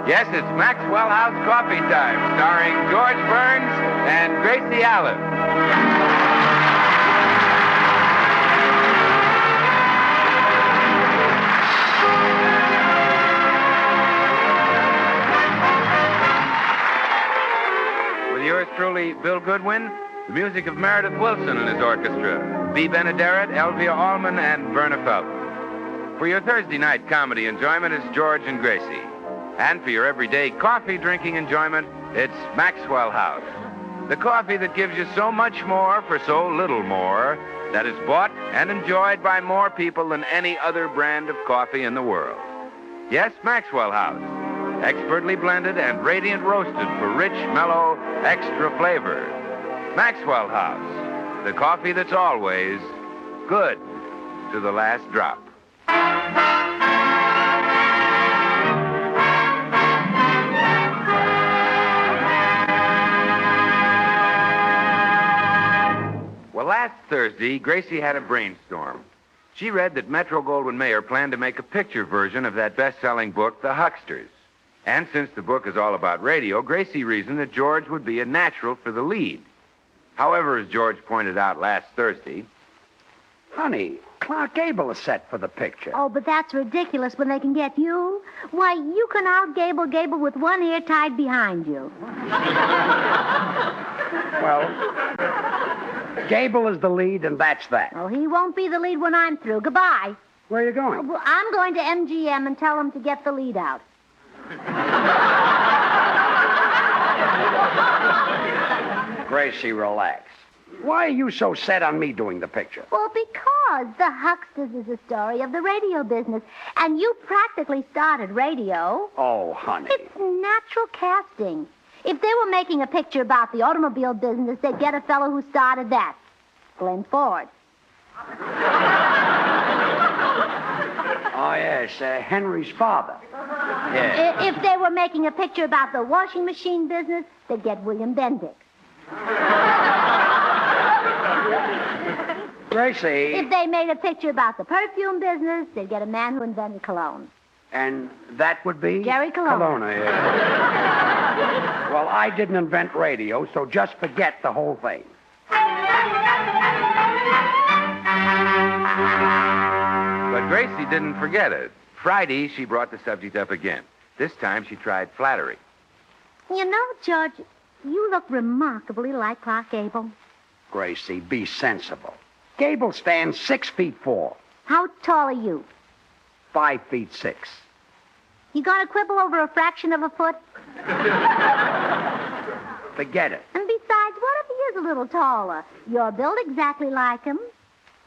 Yes, it's Maxwell House Coffee Time, starring George Burns and Gracie Allen. With yours truly, Bill Goodwin, the music of Meredith Wilson and his orchestra, B. Benaderet, Elvia Allman, and Verna Felton. For your Thursday night comedy enjoyment, it's George and Gracie. And for your everyday coffee drinking enjoyment, it's Maxwell House. The coffee that gives you so much more for so little more, that is bought and enjoyed by more people than any other brand of coffee in the world. Yes, Maxwell House. Expertly blended and radiant roasted for rich, mellow, extra flavor. Maxwell House. The coffee that's always good to the last drop. Well, last Thursday, Gracie had a brainstorm. She read that Metro-Goldwyn-Mayer planned to make a picture version of that best-selling book, The Hucksters. And since the book is all about radio, Gracie reasoned that George would be a natural for the lead. However, as George pointed out last Thursday... Honey, Clark Gable is set for the picture. Oh, but that's ridiculous when they can get you. Why, you can out-Gable Gable with one ear tied behind you. Well, Gable is the lead, and that's that. Oh, he won't be the lead when I'm through. Goodbye. Where are you going? Well, I'm going to MGM and tell them to get the lead out. Gracie, relax. Why are you so set on me doing the picture? Well, because The Hucksters is a story of the radio business, and you practically started radio. Oh, honey. It's natural casting. If they were making a picture about the automobile business, they'd get a fellow who started that. Glenn Ford. Oh, yes, Henry's father. Yeah. If they were making a picture about the washing machine business, they'd get William Bendix. Gracie. If they made a picture about the perfume business, they'd get a man who invented cologne. And that would be? Jerry Colonna. Colonna, yeah. Well, I didn't invent radio, so just forget the whole thing. But Gracie didn't forget it. Friday, she brought the subject up again. This time, she tried flattery. You know, George, you look remarkably like Clark Gable. Gracie, be sensible. Gable stands 6'4". How tall are you? 5'6". You gonna quibble over a fraction of a foot? Forget it. And besides, what if he is a little taller? You're built exactly like him.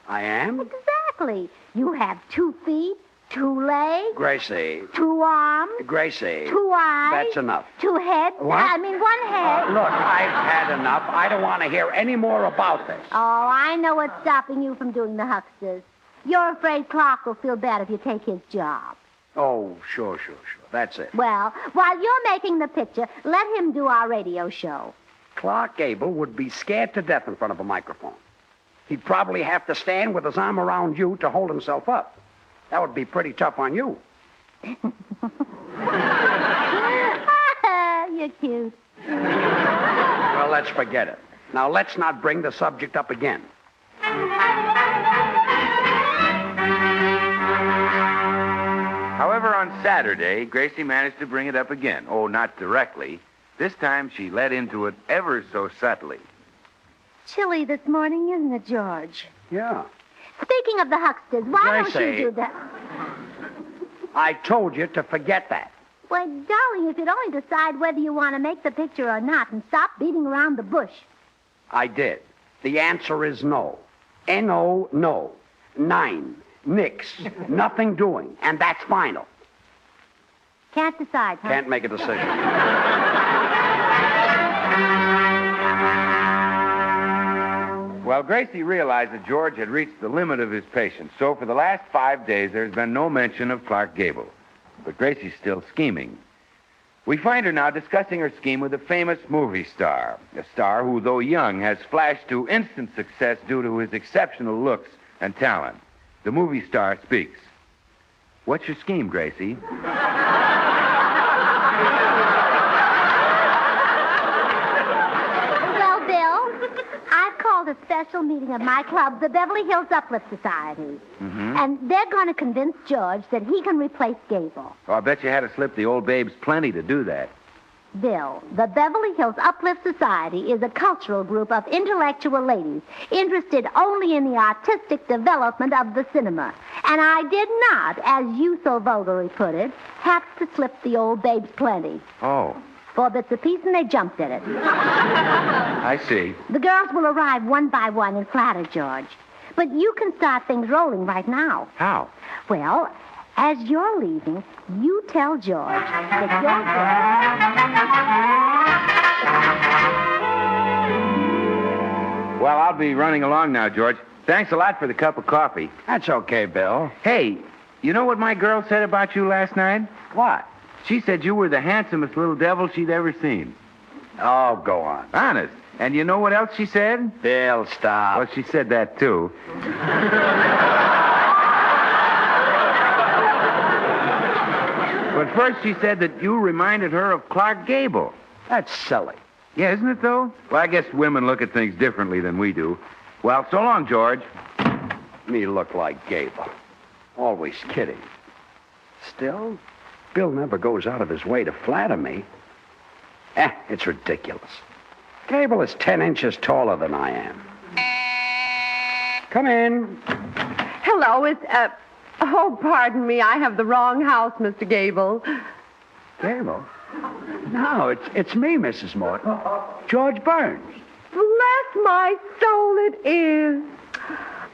I am? Exactly. You have 2 feet, 2 legs, Gracie. 2 arms, Gracie. 2 eyes. That's enough. 2 heads. What? I mean, 1 head. Look, I've had enough. I don't want to hear any more about this. Oh, I know what's stopping you from doing the Hucksters. You're afraid Clark will feel bad if you take his job. Oh, sure. That's it. Well, while you're making the picture, let him do our radio show. Clark Gable would be scared to death in front of a microphone. He'd probably have to stand with his arm around you to hold himself up. That would be pretty tough on you. You're cute. Well, let's forget it. Now, let's not bring the subject up again. However, on Saturday, Gracie managed to bring it up again. Oh, not directly. This time, she led into it ever so subtly. Chilly this morning, isn't it, George? Yeah. Speaking of the Hucksters, why don't you do that? I told you to forget that. Why, darling, if you'd only decide whether you want to make the picture or not and stop beating around the bush. I did. The answer is no. N-O, no. 9. Nix. Nothing doing. And that's final. Can't decide, huh? Can't make a decision. Well, Gracie realized that George had reached the limit of his patience, so for the last 5 days, there's been no mention of Clark Gable. But Gracie's still scheming. We find her now discussing her scheme with a famous movie star, a star who, though young, has flashed to instant success due to his exceptional looks and talent. The movie star speaks. What's your scheme, Gracie? a special meeting of my club, the Beverly Hills Uplift Society. Mm-hmm. And they're going to convince George that he can replace Gable. Oh, I bet you had to slip the old babes plenty to do that. Bill, the Beverly Hills Uplift Society is a cultural group of intellectual ladies interested only in the artistic development of the cinema. And I did not, as you so vulgarly put it, have to slip the old babes plenty. Oh, 4 bits apiece, and they jumped at it. I see. The girls will arrive one by one and flatter George. But you can start things rolling right now. How? Well, as you're leaving, you tell George that Well, I'll be running along now, George. Thanks a lot for the cup of coffee. That's okay, Bill. Hey, you know what my girl said about you last night? What? She said you were the handsomest little devil she'd ever seen. Oh, go on. Honest. And you know what else she said? Bill, stop. Well, she said that, too. But first she said that you reminded her of Clark Gable. That's silly. Yeah, isn't it, though? Well, I guess women look at things differently than we do. Well, so long, George. Me look like Gable. Always kidding. Still, Bill never goes out of his way to flatter me. It's ridiculous. Gable is 10 inches taller than I am. Come in. Hello, oh, pardon me. I have the wrong house, Mr. Gable. Gable? No, it's me, Mrs. Morton. George Burns. Bless my soul, it is.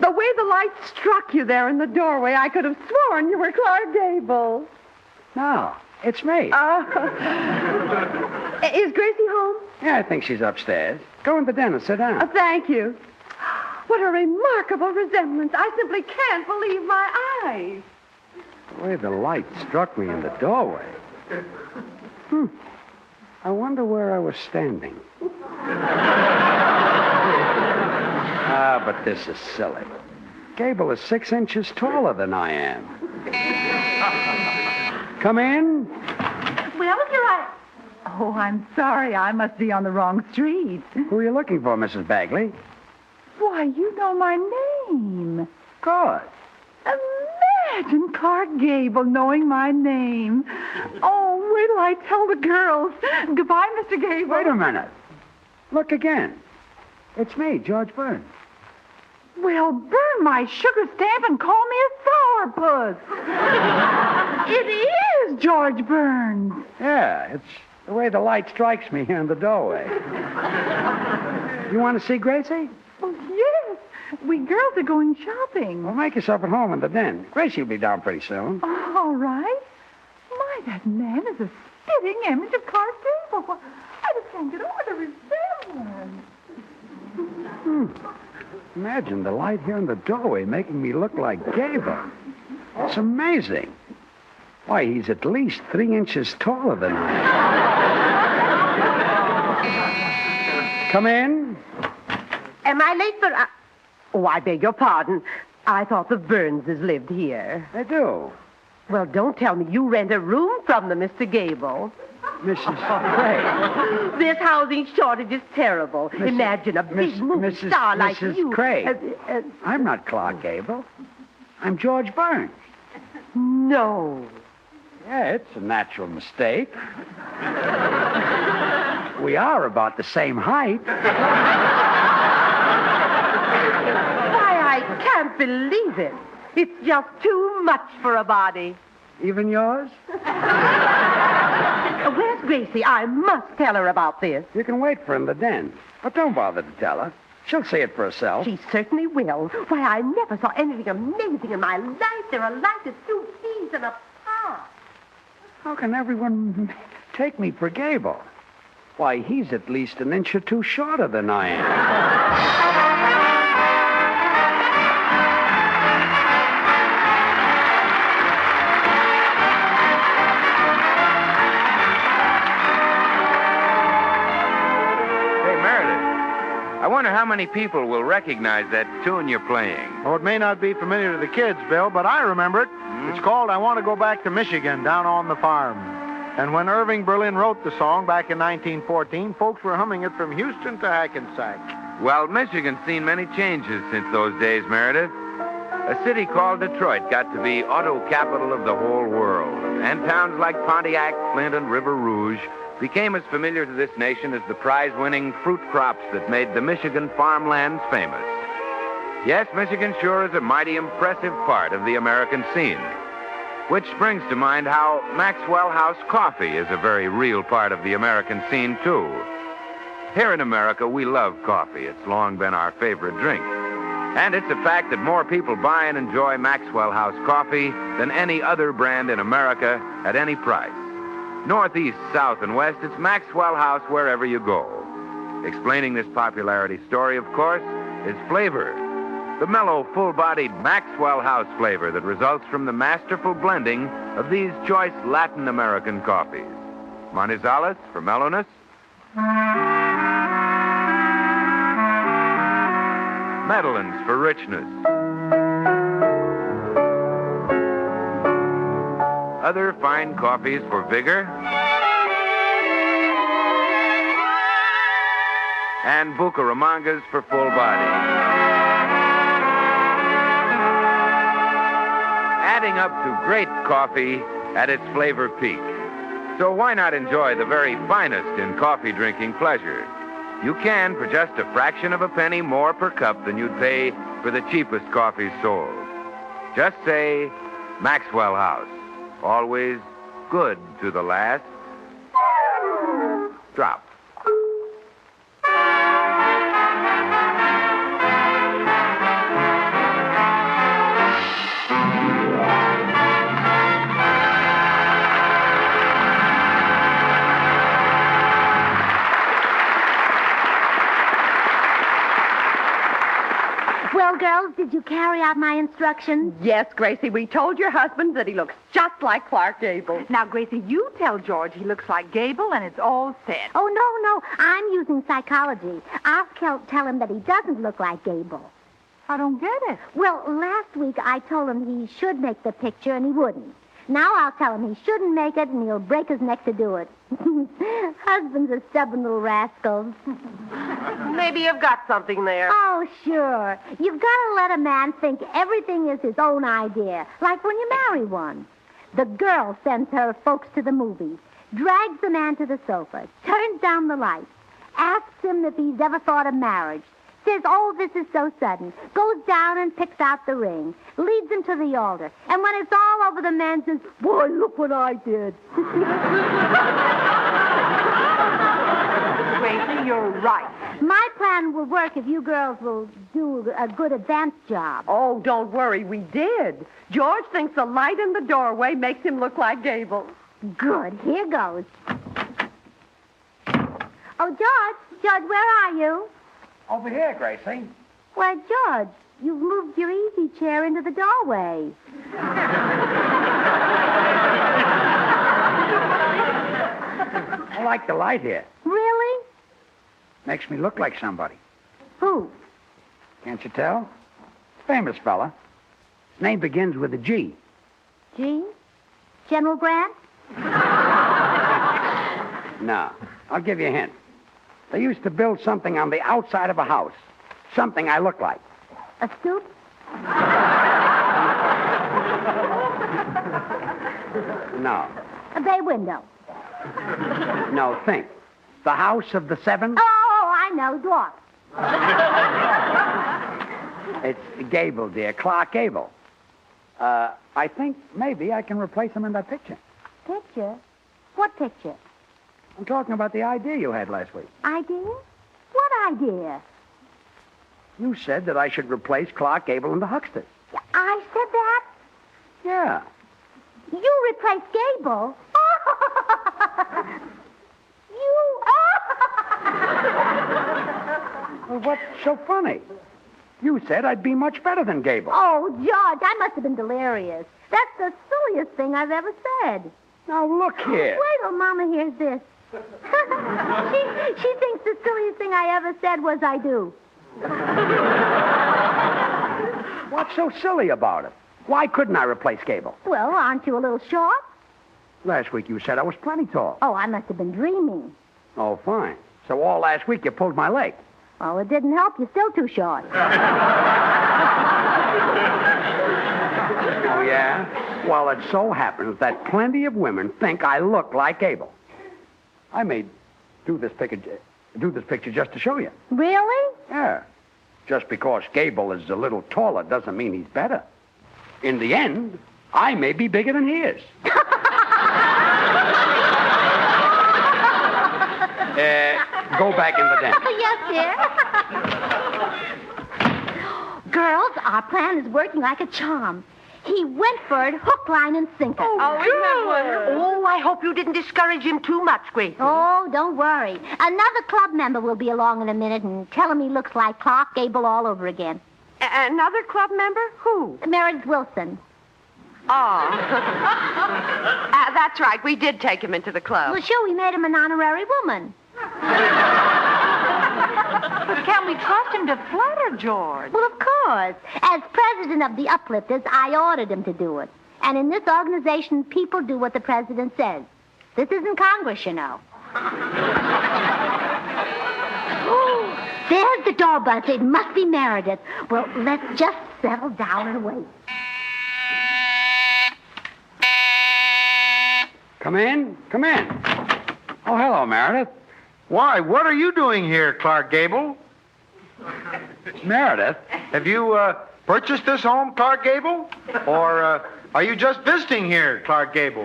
The way the light struck you there in the doorway, I could have sworn you were Clark Gable. No, it's me. Is Gracie home? Yeah, I think she's upstairs. Go in the den and sit down. Thank you. What a remarkable resemblance. I simply can't believe my eyes. The way the light struck me in the doorway. I wonder where I was standing. But this is silly. Gable is 6 inches taller than I am. Come in. Well, you're right. Oh, I'm sorry. I must be on the wrong street. Who are you looking for, Mrs. Bagley? Why, you know my name. Good. Imagine Clark Gable knowing my name. Oh, wait till I tell the girls. Goodbye, Mr. Gable. Wait a minute. Look again. It's me, George Burns. Well, burn my sugar stamp and call me a sourpuss. It is George Burns. Yeah, it's the way the light strikes me here in the doorway. You want to see Gracie? Oh, yes. We girls are going shopping. Well, make yourself at home in the den. Gracie will be down pretty soon. Oh, all right. My, that man is a spitting image of Clark Gable. Well, I just can't get over the resemblance. Imagine the light here in the doorway making me look like Gable. It's amazing. Why, he's at least 3 inches taller than I am. Come in. Am I late for... Oh, I beg your pardon. I thought the Burnses lived here. I do. Well, don't tell me you rent a room from them, Mr. Gable. Mrs. Craig. This housing shortage is terrible. Imagine a big movie star like Mrs. you. Craig. I'm not Clark Gable. I'm George Burns. No. Yeah, it's a natural mistake. We are about the same height. Why, I can't believe it. It's just too much for a body. Even yours? Where's Gracie? I must tell her about this. You can wait for her in the den. But don't bother to tell her. She'll see it for herself. She certainly will. Why, I never saw anything amazing in my life. There are lights at 2 peas in a pot. How can everyone take me for Gable? Why, he's at least an inch or two shorter than I am. I wonder how many people will recognize that tune you're playing. Oh, it may not be familiar to the kids, Bill, but I remember it. It's called I Want to Go Back to Michigan, Down on the Farm. And when Irving Berlin wrote the song back in 1914, folks were humming it from Houston to Hackensack. Well, Michigan's seen many changes since those days, Meredith. A city called Detroit got to be auto capital of the whole world, and towns like Pontiac, Flint, and River Rouge became as familiar to this nation as the prize-winning fruit crops that made the Michigan farmlands famous. Yes, Michigan sure is a mighty impressive part of the American scene, which brings to mind how Maxwell House coffee is a very real part of the American scene, too. Here in America, we love coffee. It's long been our favorite drink. And it's a fact that more people buy and enjoy Maxwell House coffee than any other brand in America at any price. Northeast, south, and west, it's Maxwell House wherever you go. Explaining this popularity story, of course, is flavor. The mellow, full-bodied Maxwell House flavor that results from the masterful blending of these choice Latin American coffees. Manizales for mellowness. Medellins for richness. Other fine coffees for vigor. And Bucaramangas for full body. Adding up to great coffee at its flavor peak. So why not enjoy the very finest in coffee drinking pleasure? You can for just a fraction of a penny more per cup than you'd pay for the cheapest coffee sold. Just say Maxwell House. Always good to the last drop. Well, girls, did you carry out my instructions? Yes, Gracie, we told your husband that he looks just like Clark Gable. Now, Gracie, you tell George he looks like Gable, and it's all set. Oh, no. I'm using psychology. I'll tell him that he doesn't look like Gable. I don't get it. Well, last week I told him he should make the picture, and he wouldn't. Now I'll tell him he shouldn't make it, and he'll break his neck to do it. Husbands are stubborn little rascals. Maybe you've got something there. Oh, sure. You've got to let a man think everything is his own idea, like when you marry one. The girl sends her folks to the movies, drags the man to the sofa, turns down the lights, asks him if he's ever thought of marriage, says, oh, this is so sudden, goes down and picks out the ring, leads him to the altar, and when it's all over, the man says, boy, look what I did. Gracie, you're right. My plan will work if you girls will do a good advance job. Oh, don't worry, we did. George thinks the light in the doorway makes him look like Gable. Good. Here goes. Oh, George, where are you? Over here, Gracie. Why, George, you've moved your easy chair into the doorway. I like the light here. Really? Makes me look like somebody. Who? Can't you tell? Famous fella. His name begins with a G. G? General Grant? No. I'll give you a hint. They used to build something on the outside of a house. Something I look like. A stoop? No. A bay window? No, think. The House of the Seven? Oh, I know. Dwarf. It's Gable, dear. Clark Gable. I think maybe I can replace him in that picture. Picture? What picture? I'm talking about the idea you had last week. Idea? What idea? You said that I should replace Clark Gable in the Hucksters. I said that? Yeah. You replaced Gable? You? Well, what's so funny? You said I'd be much better than Gable. Oh, George, I must have been delirious. That's the silliest thing I've ever said. Now, look here. Wait till Mama hears this. she thinks the silliest thing I ever said was I do. What's so silly about it? Why couldn't I replace Gable? Well, aren't you a little short? Last week you said I was plenty tall. Oh, I must have been dreaming. Oh, fine. So all last week you pulled my leg. Oh, it didn't help. You're still too short. Oh, yeah? Well, it so happens that plenty of women think I look like Gable. I may do this picture just to show you. Really? Yeah. Just because Gable is a little taller doesn't mean he's better. In the end, I may be bigger than he is. Go back in the den. Yes, dear. Girls, our plan is working like a charm. He went for it hook, line, and sinker. Oh, isn't that wonderful? Oh, I hope you didn't discourage him too much, Gracie. Oh, don't worry. Another club member will be along in a minute and tell him he looks like Clark Gable all over again. Another club member? Who? Meredith Wilson. Oh. That's right. We did take him into the club. Well, sure, we made him an honorary woman. But can't we trust him to flatter George? Well, of course. As president of the Uplifters, I ordered him to do it. And in this organization, people do what the president says. This isn't Congress, you know. There's the door buzzer. It must be Meredith. Well, let's just settle down and wait. Come in. Come in. Oh, hello, Meredith. Why, what are you doing here, Clark Gable? Meredith? Have you purchased this home, Clark Gable? Or are you just visiting here, Clark Gable?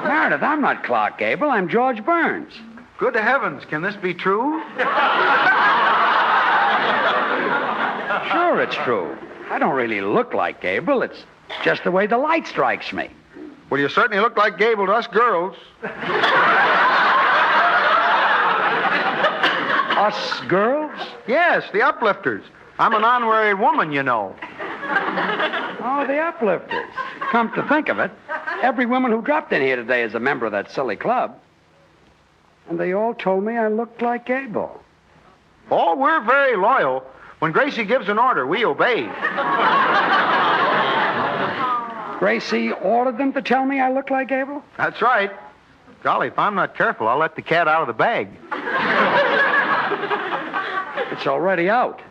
Meredith, I'm not Clark Gable. I'm George Burns. Good heavens, can this be true? Sure, it's true. I don't really look like Gable. It's just the way the light strikes me. Well, you certainly look like Gable to us girls. Us girls? Yes, the Uplifters. I'm an honorary woman, you know. Oh, the Uplifters. Come to think of it, every woman who dropped in here today is a member of that silly club. And they all told me I looked like Gable. Oh, we're very loyal. When Gracie gives an order, we obey. Gracie ordered them to tell me I look like Gable? That's right. Golly, if I'm not careful, I'll let the cat out of the bag. It's already out.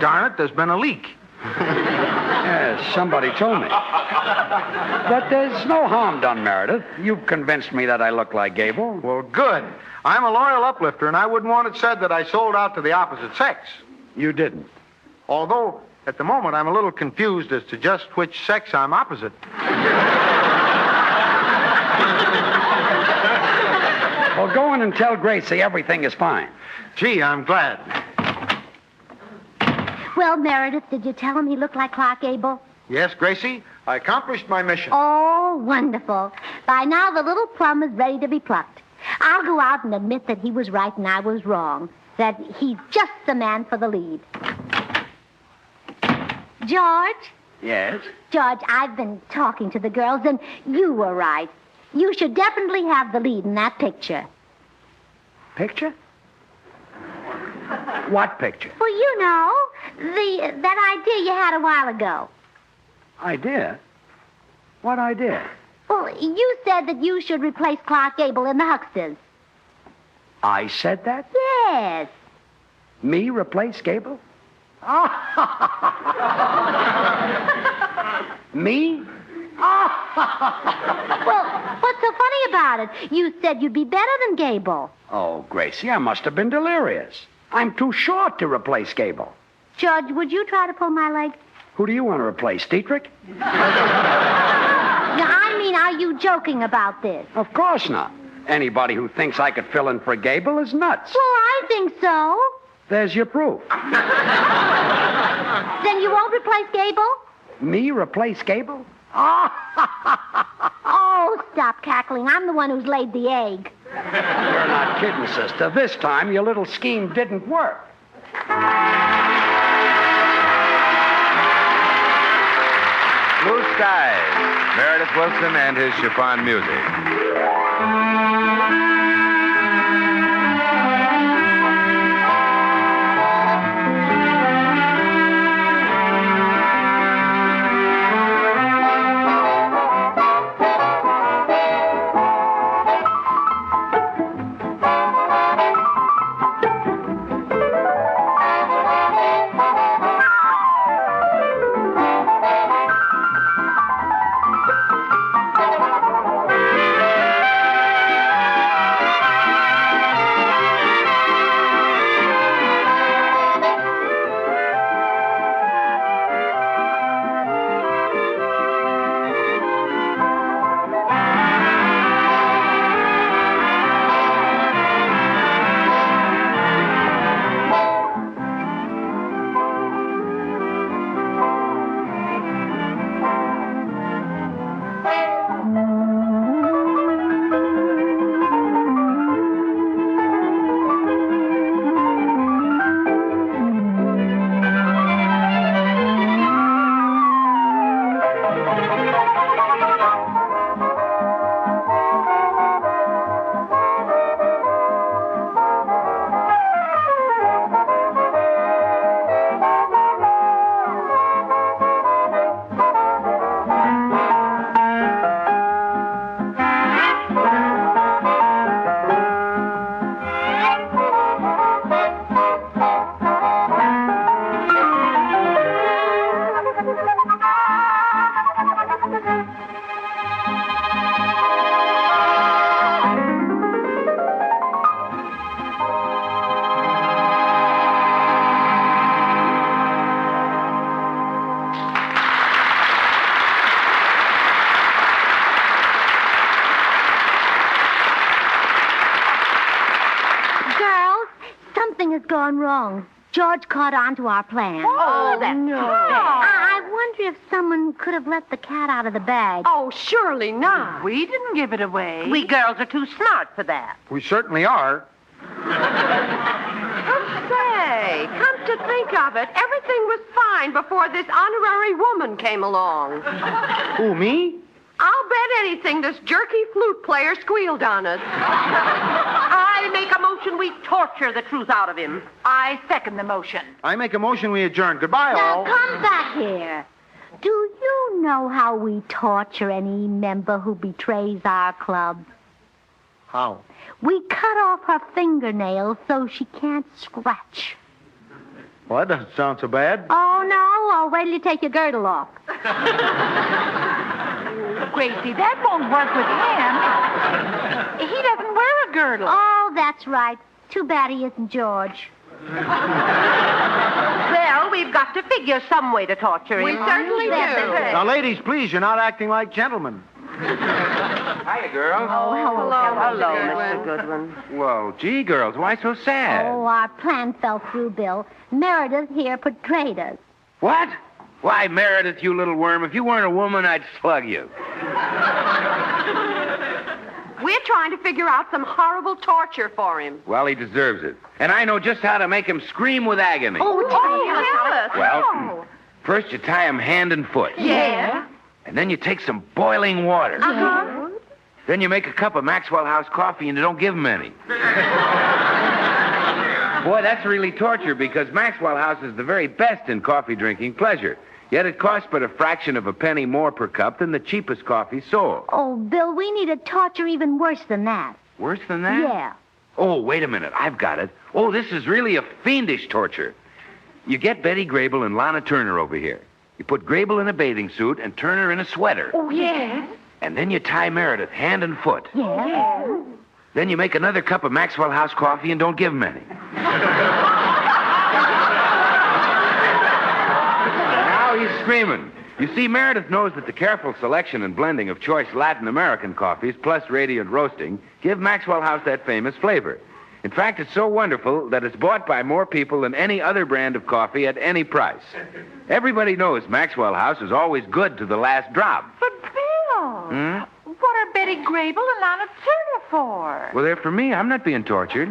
Darn it, there's been a leak. Yes, somebody told me. But there's no harm done, Meredith. You've convinced me that I look like Gable. Well, good. I'm a loyal uplifter, and I wouldn't want it said that I sold out to the opposite sex. You didn't. Although, at the moment, I'm a little confused as to just which sex I'm opposite. Well, go in and tell Gracie everything is fine. Gee, I'm glad. Well, Meredith, did you tell him he looked like Clark Gable? Yes, Gracie, I accomplished my mission. Oh, wonderful. By now, the little plum is ready to be plucked. I'll go out and admit that he was right and I was wrong. That he's just the man for the lead. George? Yes? George, I've been talking to the girls, and you were right. You should definitely have the lead in that picture. Picture? What picture? Well, you know, that idea you had a while ago. Idea? What idea? Well, you said that you should replace Clark Gable in the Hucksters. I said that? Yes. Me replace Gable? Me? Well, what's so funny about it? You said you'd be better than Gable. Oh, Gracie, I must have been delirious. I'm too short to replace Gable. George, would you try to pull my leg? Who do you want to replace, Dietrich? Now, I mean, are you joking about this? Of course not. Anybody who thinks I could fill in for Gable is nuts. Well, I think so. There's your proof. Then you won't replace Gable? Me replace Gable? Oh, stop cackling. I'm the one who's laid the egg. You're not kidding, sister. This time, your little scheme didn't work. Blue Skies, Meredith Wilson and his chiffon music. wrong. George caught on to our plan. Oh, that's no. I wonder if someone could have let the cat out of the bag. Oh, surely not. We didn't give it away. We girls are too smart for that. We certainly are. Say, come to think of it, everything was fine before this honorary woman came along. Who, me? I'll bet anything this jerky flute player squealed on us. I make a motion we torture the truth out of him. I second the motion. I make a motion we adjourn. Goodbye, Now, all. come back here. Do you know how we torture any member who betrays our club? How? We cut off her fingernails so she can't scratch. Well, that doesn't sound so bad. Oh, no. Oh, wait till you take your girdle off. Gracie, that won't work with him. He doesn't wear a girdle. Oh, that's right. Too bad he isn't George. Well, we've got to figure some way to torture him. We certainly do. Now, ladies, please, you're not acting like gentlemen. Hiya, girls. Oh, hello. Hello, Mr. Goodwin. Well, gee, girls, why so sad? Oh, our plan fell through, Bill. Meredith here betrayed us. What? Why, Meredith, you little worm, if you weren't a woman, I'd slug you. We're trying to figure out some horrible torture for him. Well, he deserves it. And I know just how to make him scream with agony. Tell us. Well, first you tie him hand and foot. Yeah. And then you take some boiling water. Uh-huh. Then you make a cup of Maxwell House coffee and you don't give him any. Boy, that's really torture because Maxwell House is the very best in coffee drinking pleasure. Yet it costs but a fraction of a penny more per cup than the cheapest coffee sold. Oh, Bill, we need a torture even worse than that. Worse than that? Yeah. Oh, wait a minute. I've got it. Oh, this is really a fiendish torture. You get Betty Grable and Lana Turner over here. You put Grable in a bathing suit and Turner in a sweater. Oh, yes. And then you tie Meredith hand and foot. Yeah. Then you make another cup of Maxwell House coffee and don't give him any. Now he's screaming. You see, Meredith knows that the careful selection and blending of choice Latin American coffees plus radiant roasting give Maxwell House that famous flavor. In fact, it's so wonderful that it's bought by more people than any other brand of coffee at any price. Everybody knows Maxwell House is always good to the last drop. But, Bill, what are Betty Grable and Lana Turner for? Well, they're for me. I'm not being tortured.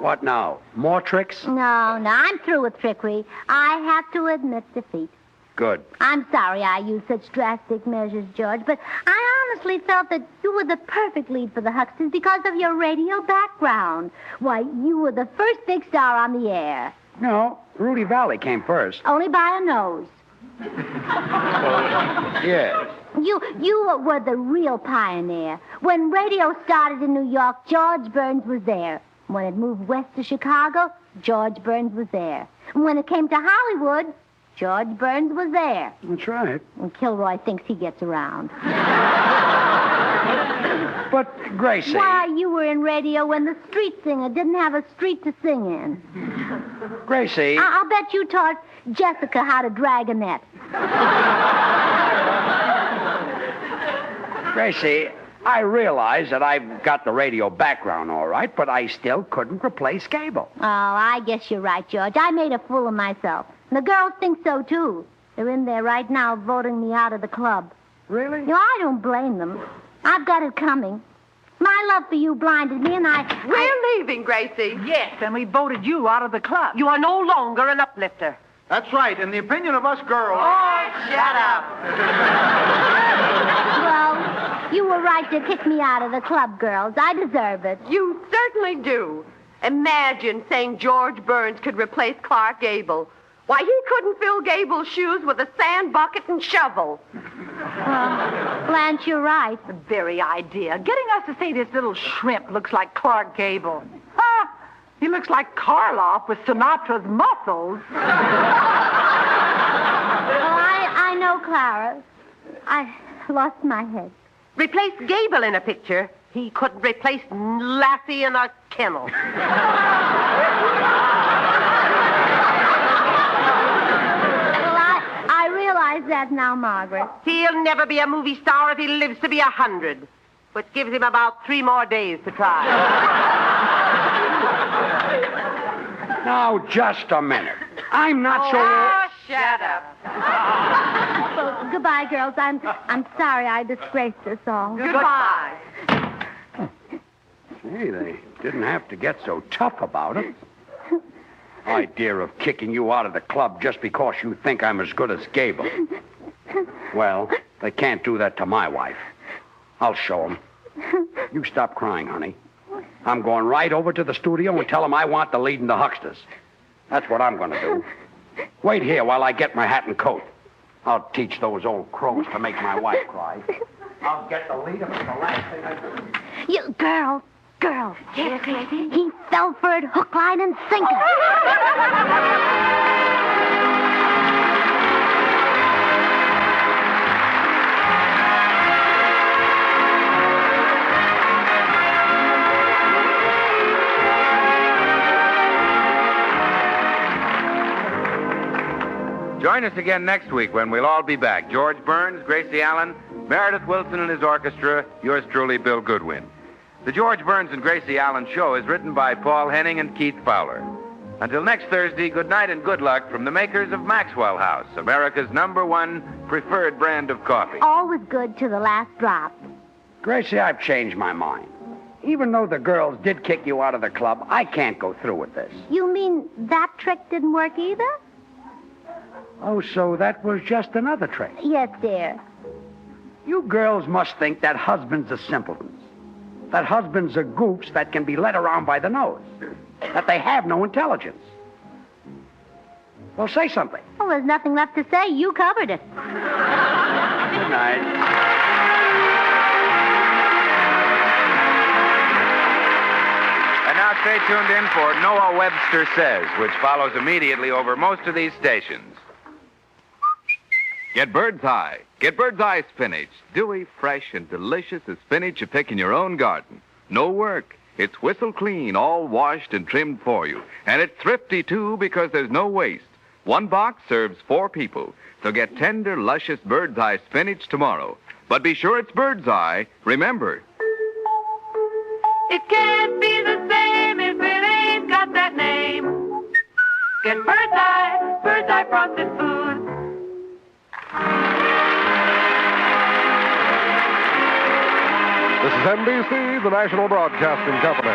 What now? More tricks? No, I'm through with trickery. I have to admit defeat. Good. I'm sorry I used such drastic measures, George, but I honestly felt that you were the perfect lead for the Huxtons because of your radio background. Why, you were the first big star on the air. No, Rudy Valley came first. Only by a nose. Yes. You were the real pioneer. When radio started in New York, George Burns was there. When it moved west to Chicago, George Burns was there. When it came to Hollywood, George Burns was there. That's right. And Kilroy thinks he gets around. But, Gracie... Why, you were in radio when the street singer didn't have a street to sing in. Gracie... I'll bet you taught Jessica how to drag a net. Gracie, I realize that I've got the radio background all right, but I still couldn't replace Gable. Oh, I guess you're right, George. I made a fool of myself. And the girls think so, too. They're in there right now voting me out of the club. Really? You know, I don't blame them. I've got it coming. My love for you blinded me, and We're leaving, Gracie. Yes, and we voted you out of the club. You are no longer an uplifter. That's right. In the opinion of us girls... Shut up. Well, you were right to kick me out of the club, girls. I deserve it. You certainly do. Imagine saying George Burns could replace Clark Gable. Why, he couldn't fill Gable's shoes with a sand bucket and shovel. Blanche, you're right. The very idea. Getting us to say this little shrimp looks like Clark Gable. Ha! He looks like Karloff with Sinatra's muscles. Well, I know, Clara. I lost my head. Replace Gable in a picture. He couldn't replace Lassie in a kennel. Why is that now, Margaret? He'll never be a movie star if he lives to be 100, which gives him about 3 more days to try. Now, just a minute. I'm not so... Oh, shut up. Well, goodbye, girls. I'm sorry I disgraced us all. Goodbye. Hey, they didn't have to get so tough about it. Idea of kicking you out of the club just because you think I'm as good as Gable. Well, they can't do that to my wife. I'll show them. You stop crying, honey. I'm going right over to the studio and tell them I want the lead in the Hucksters. That's what I'm going to do. Wait here while I get my hat and coat. I'll teach those old crows to make my wife cry. I'll get the lead if it's the last thing I do. You girls. Yes, Gracie? He fell for it hook, line, and sinker. Join us again next week when we'll all be back. George Burns, Gracie Allen, Meredith Wilson and his orchestra, yours truly, Bill Goodwin. The George Burns and Gracie Allen Show is written by Paul Henning and Keith Fowler. Until next Thursday, good night and good luck from the makers of Maxwell House, America's #1 preferred brand of coffee. Always good to the last drop. Gracie, I've changed my mind. Even though the girls did kick you out of the club, I can't go through with this. You mean that trick didn't work either? Oh, so that was just another trick. Yes, dear. You girls must think that husbands are simpletons. That husbands are goofs that can be led around by the nose. That they have no intelligence. Well, say something. Well, there's nothing left to say. You covered it. Good night. And now stay tuned in for Noah Webster Says, which follows immediately over most of these stations. Get Bird's Eye. Get Bird's Eye spinach. Dewy, fresh, and delicious as spinach you pick in your own garden. No work. It's whistle clean, all washed and trimmed for you. And it's thrifty, too, because there's no waste. 1 box serves 4 people. So get tender, luscious Bird's Eye spinach tomorrow. But be sure it's Bird's Eye. Remember. It can't be the same if it ain't got that name. Get Bird's Eye frosted food. This is NBC, the National Broadcasting Company.